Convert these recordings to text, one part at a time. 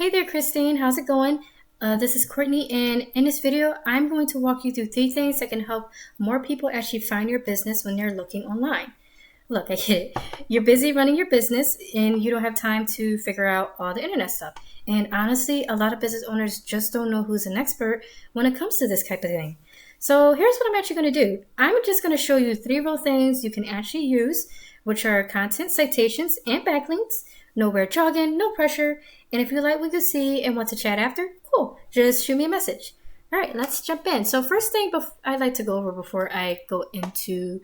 Hey there, Christine. How's it going? This is Courtney, and in this video, I'm going to walk you through 3 things that can help more people actually find your business when they're looking online. Look, I get it. You're busy running your business, and you don't have time to figure out all the internet stuff. And honestly, a lot of business owners just don't know who's an expert when it comes to this type of thing. So here's what I'm actually going to do. I'm just going to show you 3 real things you can actually use, which are content, citations, and backlinks. Nowhere jogging, no pressure. And if you like what you see and want to chat after, cool. Just shoot me a message. All right, let's jump in. So first thing I'd like to go over before I go into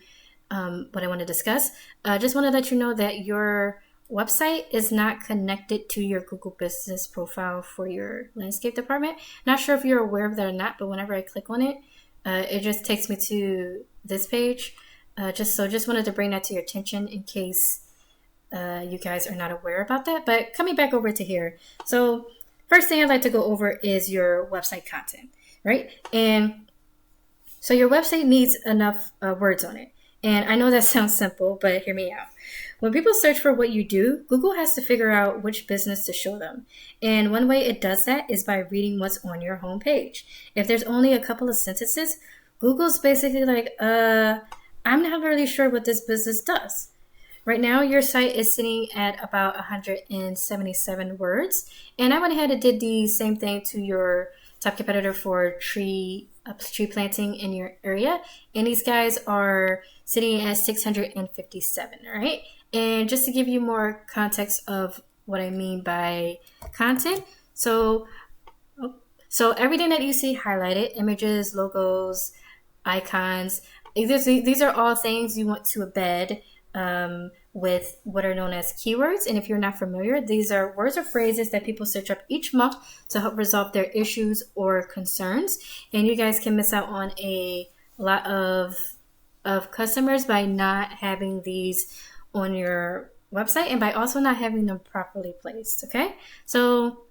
what I want to discuss, just want to let you know that your website is not connected to your Google Business profile for your landscape department. Not sure if you're aware of that or not, but whenever I click on it, it just takes me to this page. Just wanted to bring that to your attention in case you guys are not aware about that. But coming back over to here, so first thing I'd like to go over is your website content, right? And so your website needs enough words on it. And I know that sounds simple, but hear me out. When people search for what you do, Google has to figure out which business to show them. And one way it does that is by reading what's on your homepage. If there's only a couple of sentences, Google's basically like, I'm not really sure what this business does. Right now, your site is sitting at about 177 words. And I went ahead and did the same thing to your top competitor for tree planting in your area. And these guys are sitting at 657, all right? And just to give you more context of what I mean by content. So everything that you see highlighted, images, logos, icons, these are all things you want to embed with what are known as keywords. And if you're not familiar, these are words or phrases that people search up each month to help resolve their issues or concerns. And you guys can miss out on a lot of customers by not having these on your website and by also not having them properly placed. Okay, so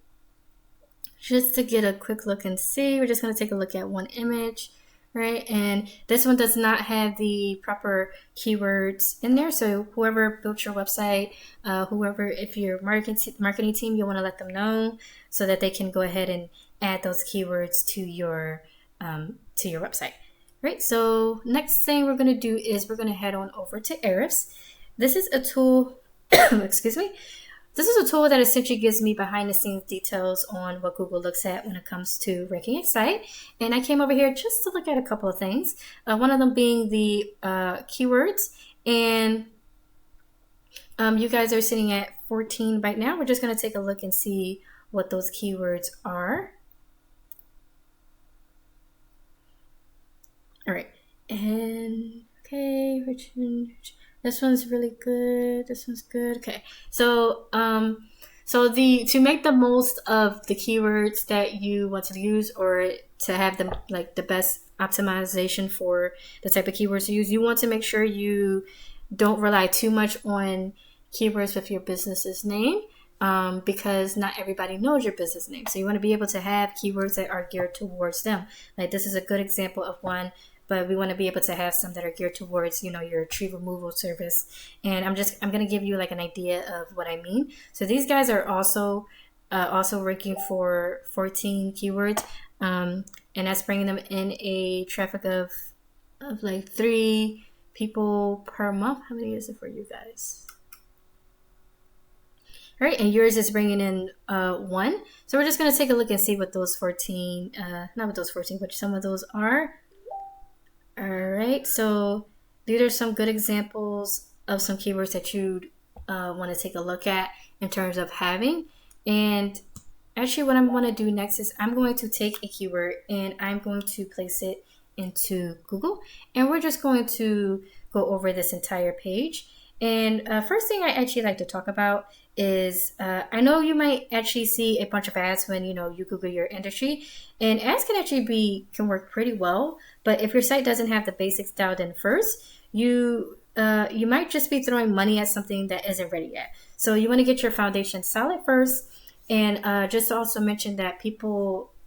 just to get a quick look and see, we're just going to take a look at one image. Right, and this one does not have the proper keywords in there. So whoever built your website, if your marketing team, you want to let them know so that they can go ahead and add those keywords to your website. Right. So next thing we're going to do is we're going to head on over to Ahrefs. This is a tool. Excuse me. This is a tool that essentially gives me behind the scenes details on what Google looks at when it comes to ranking a site. And I came over here just to look at a couple of things. One of them being the keywords. And you guys are sitting at 14 right now. We're just going to take a look and see what those keywords are. All right. And okay, this one's really good. This one's good. Okay. So, to make the most of the keywords that you want to use or to have them like the best optimization for the type of keywords you use, you want to make sure you don't rely too much on keywords with your business's name, because not everybody knows your business name. So you want to be able to have keywords that are geared towards them. Like this is a good example of one. But we want to be able to have some that are geared towards, your tree removal service. And I'm going to give you like an idea of what I mean. So these guys are also ranking for 14 keywords. And that's bringing them in a traffic of like 3 people per month. How many is it for you guys? All right, and yours is bringing in 1. So we're just going to take a look and see what those 14, not what those 14, but some of those are. All right, so these are some good examples of some keywords that you'd want to take a look at in terms of having. And actually what I'm going to do next is I'm going to take a keyword and I'm going to place it into Google. And we're just going to go over this entire page. And first thing I actually like to talk about is I know you might actually see a bunch of ads when you Google your industry, and ads can work pretty well. But if your site doesn't have the basics dialed in first, you might just be throwing money at something that isn't ready yet. So you want to get your foundation solid first, and just to also mention that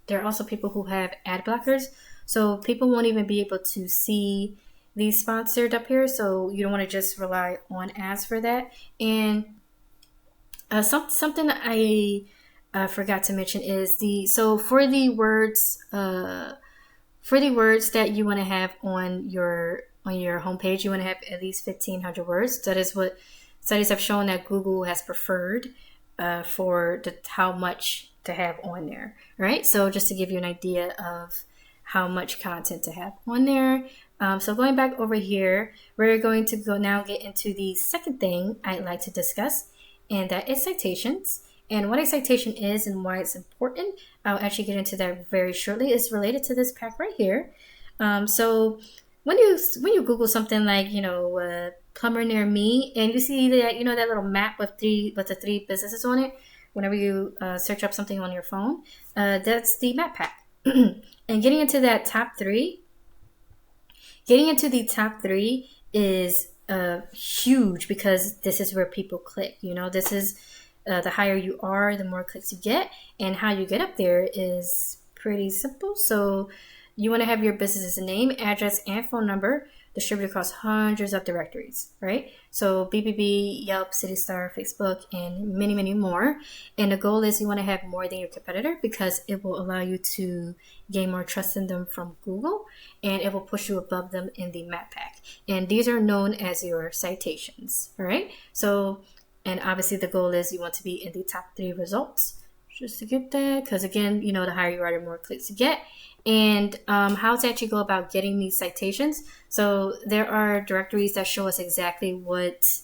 there are also people who have ad blockers, so people won't even be able to see these sponsored up here. So you don't want to just rely on ads for that. And something I I forgot to mention is for the words that you want to have on your homepage, you want to have at least 1,500 words. That is what studies have shown that Google has preferred for how much to have on there, right? So just to give you an idea of how much content to have on there. So going back over here, we're going to get into the second thing I'd like to discuss, and that is citations. And what a citation is and why it's important, I'll actually get into that very shortly. It's related to this pack right here. So when you Google something like, plumber near me, and you see that, that little map with the three businesses on it, whenever you search up something on your phone, that's the map pack. And getting into the top three is huge, because this is where people click. This is the higher you are, the more clicks you get, and how you get up there is pretty simple. So you want to have your business's name, address, and phone number distributed across hundreds of directories, right? So BBB, Yelp, CityStar, Facebook, and many, many more. And the goal is you want to have more than your competitor, because it will allow you to gain more trust in them from Google, and it will push you above them in the map pack. And these are known as your citations, all right? So, and obviously the goal is you want to be in the top 3 results, just to get that, because again, the higher you are, the more clicks you get. And how to actually go about getting these citations. So there are directories that show us exactly what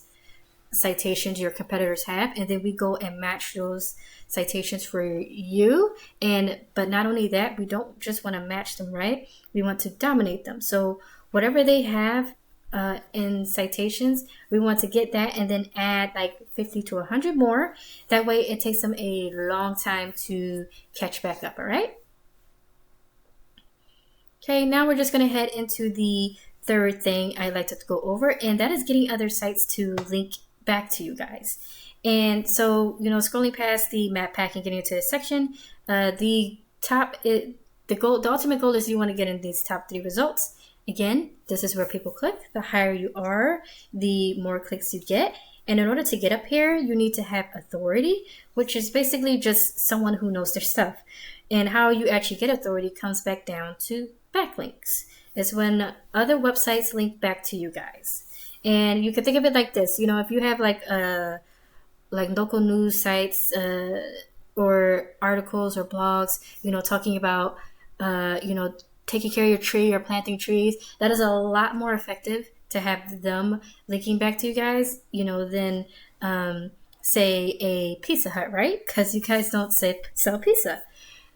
citations your competitors have, and then we go and match those citations for you. But not only that, we don't just want to match them, right? We want to dominate them. So whatever they have in citations, we want to get that and then add like 50 to 100 more. That way it takes them a long time to catch back up, all right? Okay, now we're just going to head into the third thing I'd like to go over, and that is getting other sites to link back to you guys. And so, scrolling past the map pack and getting into this section, the ultimate goal is you want to get in these top 3 results. Again, this is where people click. The higher you are, the more clicks you get. And in order to get up here, you need to have authority, which is basically just someone who knows their stuff. And how you actually get authority comes back down to backlinks. It's when other websites link back to you guys. And you can think of it like this. If you have like local news sites or articles or blogs, talking about, taking care of your tree or planting trees, that is a lot more effective to have them linking back to you guys, than say a Pizza Hut, right? Because you guys don't sell pizza.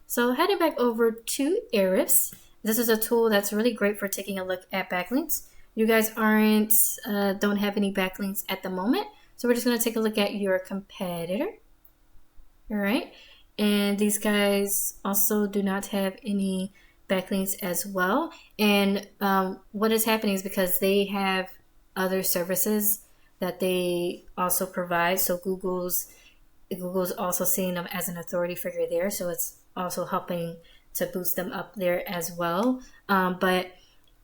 So heading back over to Ahrefs, this is a tool that's really great for taking a look at backlinks. You guys don't have any backlinks at the moment, so we're just going to take a look at your competitor. All right, and these guys also do not have any backlinks as well. And what is happening is because they have other services that they also provide. So Google's also seeing them as an authority figure there. So it's also helping to boost them up there as well. But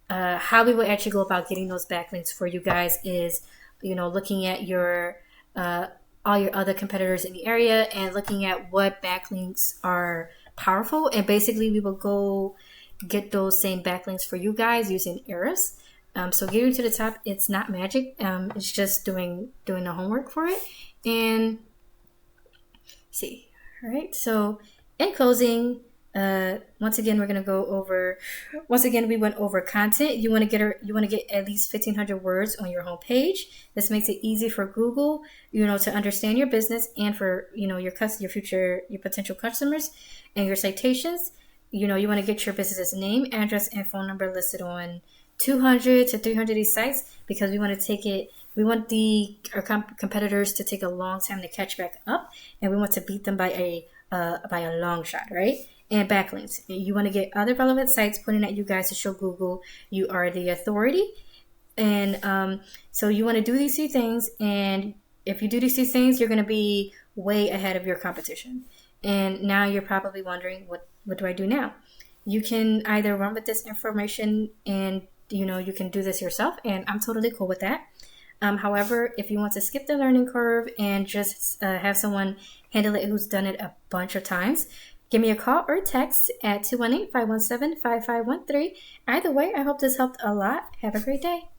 how we will actually go about getting those backlinks for you guys is, looking at your all your other competitors in the area and looking at what backlinks are powerful. And basically we will go get those same backlinks for you guys using Ahrefs. So getting to the top, it's not magic. It's just doing the homework for it. And see, all right. So in closing, once again, we went over content. You want to get at least 1,500 words on your homepage. This makes it easy for Google, to understand your business and for, your potential customers and your citations. You want to get your business's name, address, and phone number listed on 200 to 300 of these sites, because we want our competitors to take a long time to catch back up, and we want to beat them by a long shot, right? And backlinks. You want to get other relevant sites pointing at you guys to show Google you are the authority. And so you want to do these 2 things. And if you do these 2 things, you're going to be way ahead of your competition. And now you're probably wondering, what do I do now? You can either run with this information and, you can do this yourself. And I'm totally cool with that. However, if you want to skip the learning curve and just have someone handle it who's done it a bunch of times, give me a call or text at 218-517-5513. Either way, I hope this helped a lot. Have a great day.